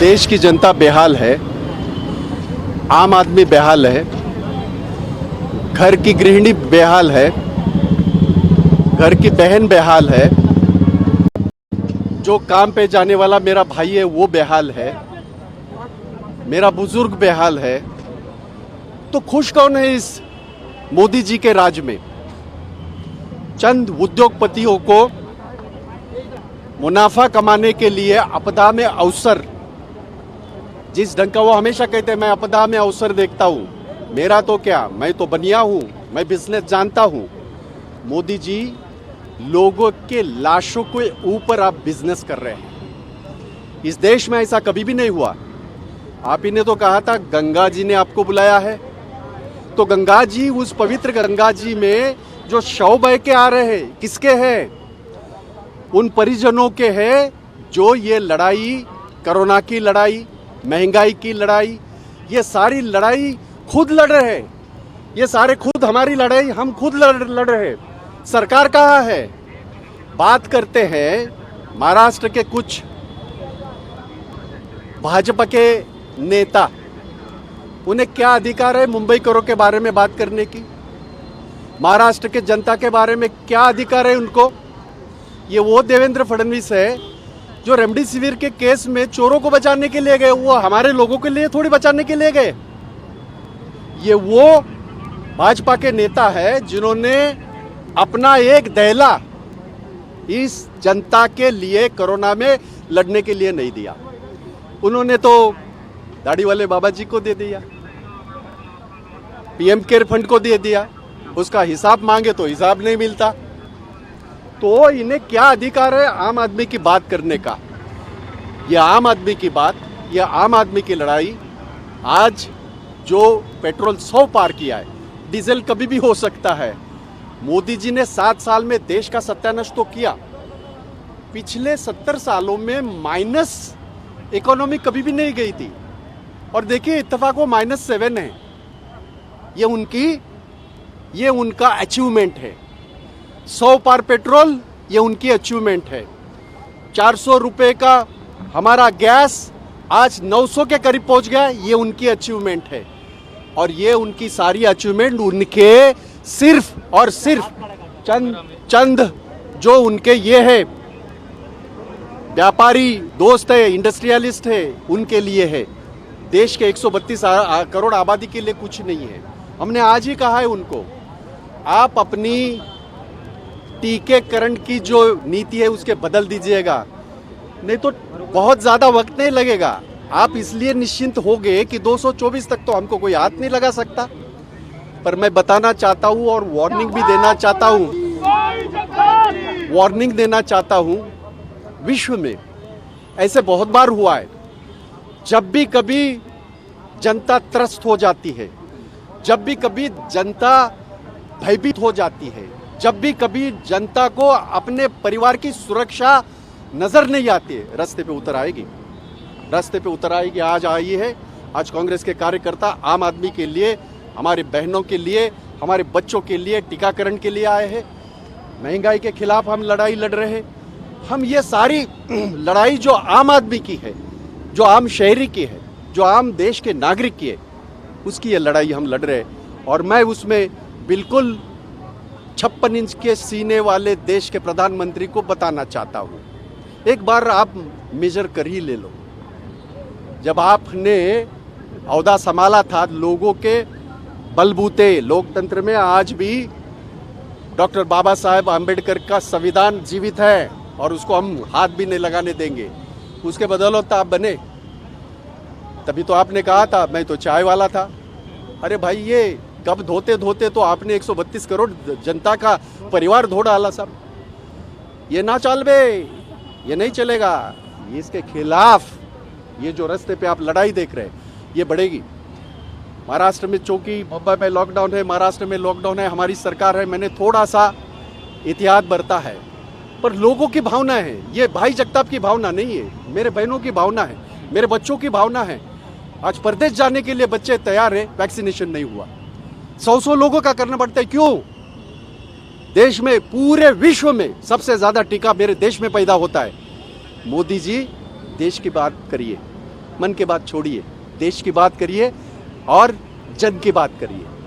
देश की जनता बेहाल है, आम आदमी बेहाल है, घर की गृहिणी बेहाल है, घर की बहन बेहाल है, जो काम पे जाने वाला मेरा भाई है वो बेहाल है, मेरा बुजुर्ग बेहाल है। तो खुश कौन है इस मोदी जी के राज में? चंद उद्योगपतियों को मुनाफा कमाने के लिए आपदा में अवसर, जिस ढंग का वो हमेशा कहते हैं मैं आपदा में अवसर देखता हूं, मेरा तो क्या, मैं तो बनिया हूं, मैं बिजनेस जानता हूं। मोदी जी, लोगों के लाशों के ऊपर आप बिजनेस कर रहे हैं। इस देश में ऐसा कभी भी नहीं हुआ। आप ही ने तो कहा था गंगा जी ने आपको बुलाया है, तो गंगा जी, उस पवित्र गंगा जी में जो शव बह के आ रहे हैं, किसके हैं? उन परिजनों के हैं जो ये लड़ाई, कोरोना की लड़ाई, महंगाई की लड़ाई, ये सारी लड़ाई खुद लड़ रहे हैं। ये सारे खुद हमारी लड़ाई हम खुद लड़ रहे हैं। सरकार कहाँ है? बात करते हैं महाराष्ट्र के कुछ भाजपा के नेता, उन्हें क्या अधिकार है मुंबई करो के बारे में बात करने की? महाराष्ट्र के जनता के बारे में क्या अधिकार है उनको? ये वो देवेंद्र फडणवीस है जो रेमडेसिविर के केस में चोरों को बचाने के लिए गए, वो हमारे लोगों के लिए थोड़ी बचाने के लिए गए। ये वो भाजपा के नेता है जिन्होंने अपना एक दहला इस जनता के लिए कोरोना में लड़ने के लिए नहीं दिया। उन्होंने तो दाढ़ी वाले बाबा जी को दे दिया, पीएम केयर फंड को दे दिया, उसका हिसाब मांगे तो हिसाब नहीं मिलता। तो इन्हें क्या अधिकार है आम आदमी की बात करने का? ये आम आदमी की बात, ये आम आदमी की लड़ाई। आज जो पेट्रोल 100 पार किया है, डीजल कभी भी हो सकता है। मोदी जी ने 7 साल में देश का सत्यानाश तो किया। पिछले 70 सालों में माइनस इकोनॉमी कभी भी नहीं गई थी, और देखिए इत्तेफाक वो -7 है। ये उनका अचीवमेंट है। 100 पार पेट्रोल, ये उनकी अचीवमेंट है। 400 रुपए का हमारा गैस आज 900 के करीब पहुंच गया, ये उनकी अचीवमेंट है। और ये उनकी सारी अचीवमेंट उनके सिर्फ और सिर्फ चंद जो उनके ये है व्यापारी दोस्त है, इंडस्ट्रियलिस्ट है, उनके लिए है। देश के 132 करोड़ आबादी के लिए कुछ नहीं है। हमने आज ही कहा है उनको, आप अपनी टीकाकरण की जो नीति है उसके बदल दीजिएगा, नहीं तो बहुत ज्यादा वक्त नहीं लगेगा। आप इसलिए निश्चिंत हो गए कि 224 तक तो हमको कोई हाथ नहीं लगा सकता। पर मैं बताना चाहता हूं और वार्निंग भी देना चाहता हूं, विश्व में ऐसे बहुत बार हुआ है। जब भी कभी जनता त्रस्त हो जाती है, जब भी कभी जनता भयभीत हो जाती है, जब भी कभी जनता को अपने परिवार की सुरक्षा नजर नहीं आती है, रास्ते पे उतर आएगी। आज आई है। आज कांग्रेस के कार्यकर्ता आम आदमी के लिए, हमारी बहनों के लिए, हमारे बच्चों के लिए, टीकाकरण के लिए आए हैं। महंगाई के खिलाफ हम लड़ाई लड़ रहे हैं। हम ये सारी लड़ाई जो आम आदमी की है, जो आम शहरी की है, जो आम देश के नागरिक की है, उसकी ये लड़ाई हम लड़ रहे हैं। और मैं उसमें बिल्कुल 56 इंच के सीने वाले देश के प्रधानमंत्री को बताना चाहता हूं, एक बार आप मेजर कर ही ले लो। जब आपने औहदा संभाला था, लोगों के बलबूते लोकतंत्र में आज भी डॉक्टर बाबा साहेब आम्बेडकर का संविधान जीवित है, और उसको हम हाथ भी नहीं लगाने देंगे। उसके बदौलत आप बने। तभी तो आपने कहा था मैं तो चाय वाला था। अरे भाई, ये कब धोते धोते तो आपने 132 करोड़ जनता का परिवार धो डाला सब। ये ना चल बे, ये नहीं चलेगा। इसके खिलाफ ये जो रास्ते पे आप लड़ाई देख रहे हैं, ये बढ़ेगी। महाराष्ट्र में चौकी, मुंबई में लॉकडाउन है, महाराष्ट्र में लॉकडाउन है, हमारी सरकार है। मैंने थोड़ा सा एहतियात बरता है, पर लोगों की भावना है। ये भाई जगताप की भावना नहीं है, मेरे बहनों की भावना है, मेरे बच्चों की भावना है। आज प्रदेश जाने के लिए बच्चे तैयार हैं, वैक्सीनेशन नहीं हुआ। 100 लोगों का करना पड़ता है। क्यों? देश में, पूरे विश्व में सबसे ज्यादा टीका मेरे देश में पैदा होता है। मोदी जी, देश की बात करिए। मन की बात छोड़िए, देश की बात करिए और जन की बात करिए।